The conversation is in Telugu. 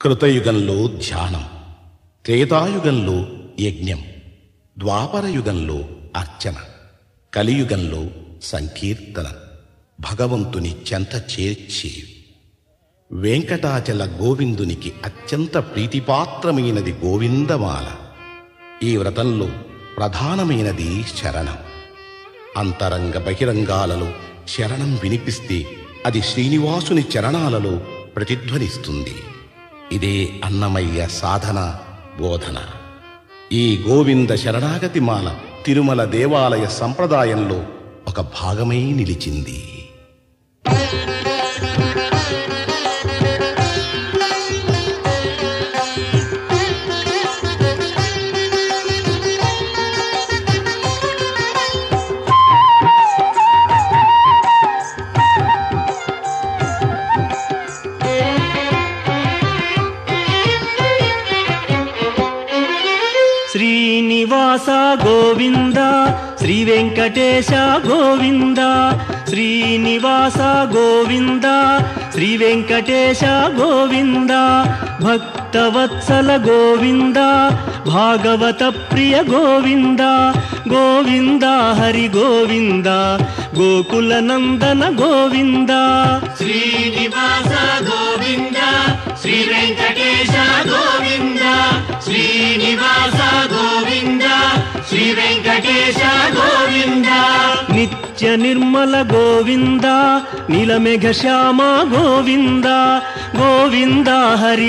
కృతయుగంలో ధ్యానం, త్రేతాయుగంలో యజ్ఞం, ద్వాపరయుగంలో అర్చన, కలియుగంలో సంకీర్తన భగవంతుని చెంత చేర్చేవి. వెంకటాచల గోవిందునికి అత్యంత ప్రీతిపాత్రమైనది గోవిందమాల. ఈ వ్రతంలో ప్రధానమైనది శరణం. అంతరంగ బహిరంగాలలో శరణం వినిపిస్తే అది శ్రీనివాసుని చరణాలలో ప్రతిధ్వనిస్తుంది. ఇదే అన్నమయ్య సాధన బోధన. ఈ గోవింద శరణాగతి మాల తిరుమల దేవాలయ సంప్రదాయంలో ఒక భాగమై నిలిచింది. శ్రీనివాస గోవింద, శ్రీ వెంకటేశ గోవింద. శ్రీనివాస గోవింద, శ్రీ వెంకటేశ గోవింద. భక్తవత్సల గోవింద, భాగవత ప్రియ గోవింద. గోవింద హరి గోవింద, గోకుల నందన గోవింద. శ్రీనివాస గోవింద, శ్రీ వెంకటేశ గోవింద. శ్రీనివాస గోవింద, శ్రీ వెంకటేశ గోవింద. నిత్య నిర్మల గోవింద, నీలమేఘ శ్యామ గోవింద. గోవింద హరి